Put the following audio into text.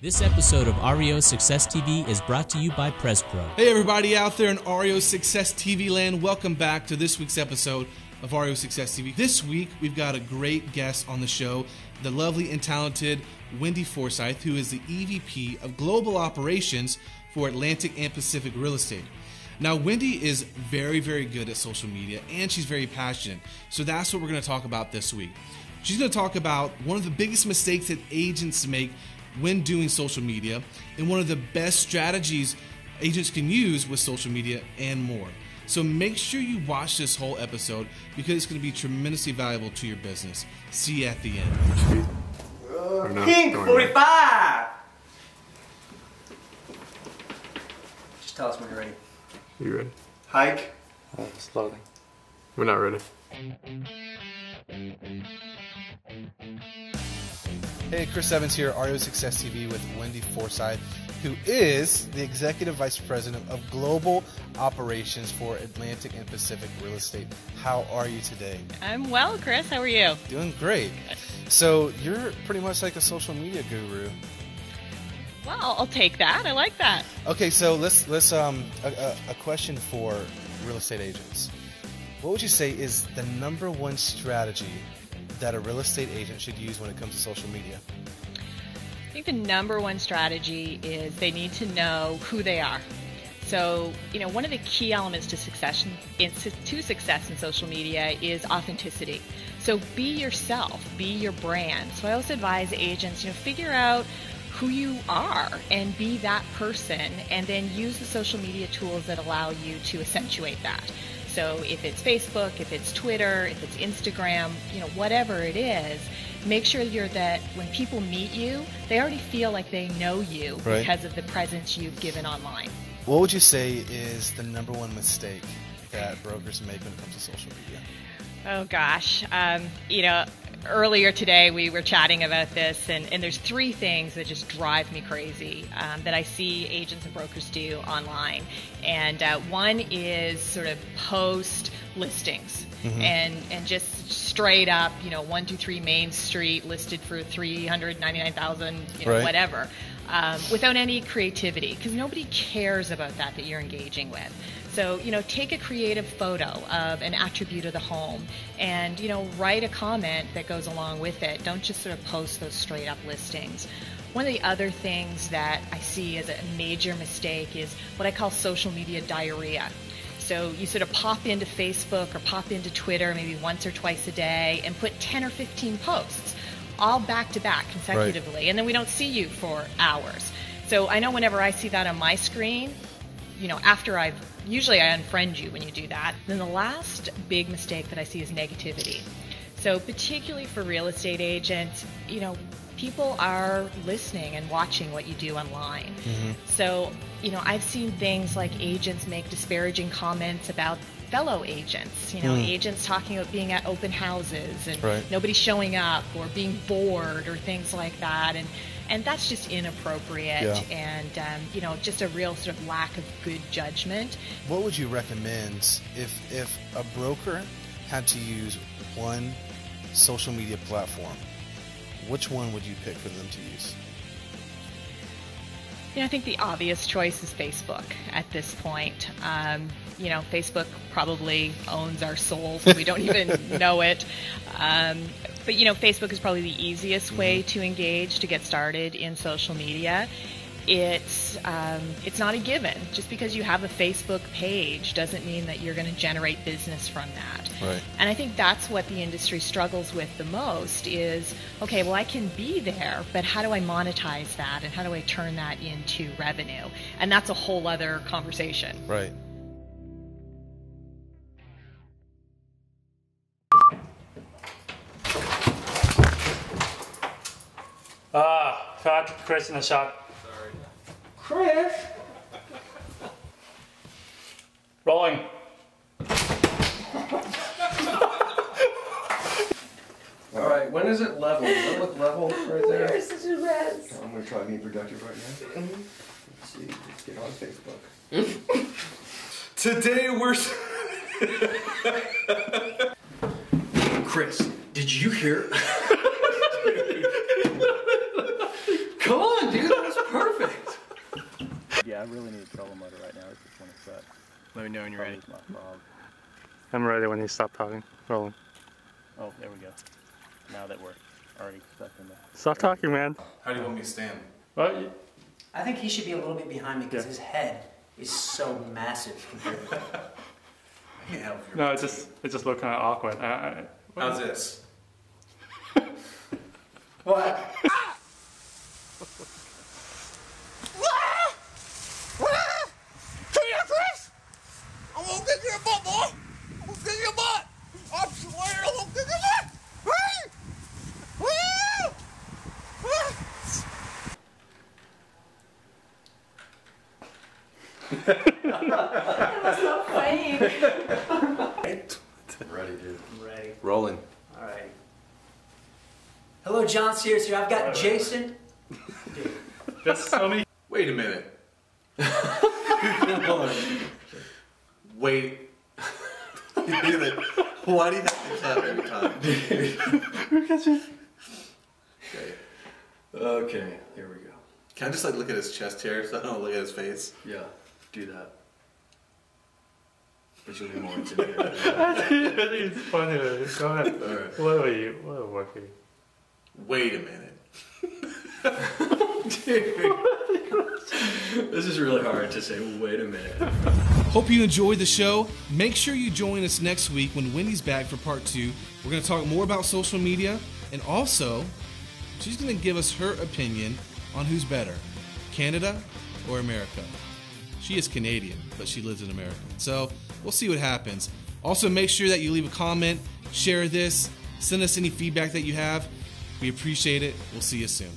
This episode of REO Success TV is brought to you by PresPro. Hey everybody out there in REO Success TV land, welcome back to this week's episode of REO Success TV. This week we've got a great guest on the show, the lovely and talented Wendy Forsythe, who is the EVP of Global Operations for Atlantic and Pacific Real Estate. Now, Wendy is very, very good at social media, and she's very passionate. So that's what we're going to talk about this week. She's going to talk about one of the biggest mistakes that agents make when doing social media, and one of the best strategies agents can use with social media, and more. So make sure you watch this whole episode because it's going to be tremendously valuable to your business. See you at the end. King 45! Just tell us when you're ready. You ready? Hike. Slowly. We're not ready. Hey, Chris Evans here, REO Success TV with Wendy Forsythe, who is the Executive Vice President of Global Operations for Atlantic and Pacific Real Estate. How are you today? I'm well, Chris. How are you? Doing great. So you're pretty much like a social media guru. Well, I'll take that. I like that. Okay, so let's a question for real estate agents. What would you say is the number one strategy that a real estate agent should use when it comes to social media? I think the number one strategy is they need to know who they are. So, one of the key elements to success in social media is authenticity. So be yourself, be your brand. So I also advise agents, figure out who you are and be that person, and then use the social media tools that allow you to accentuate that. So if it's Facebook, if it's Twitter, if it's Instagram, whatever it is, make sure that when people meet you, they already feel like they know you because of the presence you've given online. What would you say is the number one mistake that brokers make when it comes to social media? Oh gosh, earlier today we were chatting about this, and there's three things that just drive me crazy that I see agents and brokers do online. And one is sort of post listings. Mm-hmm. and just straight up, 123 Main Street listed for $399,000, whatever, without any creativity, because nobody cares about that you're engaging with. So, take a creative photo of an attribute of the home and, write a comment that goes along with it. Don't just sort of post those straight up listings. One of the other things that I see as a major mistake is what I call social media diarrhea. So you sort of pop into Facebook or pop into Twitter maybe once or twice a day and put 10 or 15 posts, all back to back consecutively, and then we don't see you for hours. So I know whenever I see that on my screen, usually I unfriend you when you do that. Then the last big mistake that I see is negativity. So particularly for real estate agents, people are listening and watching what you do online. Mm-hmm. So, I've seen things like agents make disparaging comments about fellow agents, agents talking about being at open houses and nobody showing up or being bored or things like that. And that's just inappropriate and, just a real sort of lack of good judgment. What would you recommend if a broker had to use one social media platform? Which one would you pick for them to use? I think the obvious choice is Facebook at this point. Facebook probably owns our souls. We don't even know it. But Facebook is probably the easiest way to engage, to get started in social media. It's not a given. Just because you have a Facebook page doesn't mean that you're going to generate business from that. Right. And I think that's what the industry struggles with the most is, okay, well, I can be there, but how do I monetize that, and how do I turn that into revenue? And that's a whole other conversation. Right. Cut. Chris in the shot. Chris! Rolling. Alright, when is it level? Does it look level right there? Where's the rest? I'm going to try being productive right now. Let's see, let's get on Facebook. Today we're... Chris, did you hear? Come on, dude, that was Yeah, I really need a trolling motor right now. This is when it's set. Let me know when you're ready. My frog. I'm ready when he stopped talking. Rolling. Oh, there we go. Now that we're already stuck in there. Stop talking, man. How do you want me to stand? Well, I think he should be a little bit behind me because his head is so massive compared to that. I can't help you. no, it just looked kind of awkward. How's this? What? I'm ready, dude. I'm ready. Rolling. All right. Hello, John Sears here. I've got Jason. Just tell me. Wait a minute. Wait. Why do you have to clap every time? Okay, here we go. Can I just like look at his chest hair so I don't look at his face? Yeah, do that. But you'll be more intimidated. I think it's funny. Go ahead. Alright. What are you? What are you? Wait a minute. This is really hard to say, wait a minute. Hope you enjoyed the show. Make sure you join us next week when Wendy's back for part 2. We're going to talk more about social media, and also she's going to give us her opinion on who's better, Canada or America. She is Canadian, but she lives in America. So we'll see what happens. Also, make sure that you leave a comment, share this, send us any feedback that you have. We appreciate it. We'll see you soon.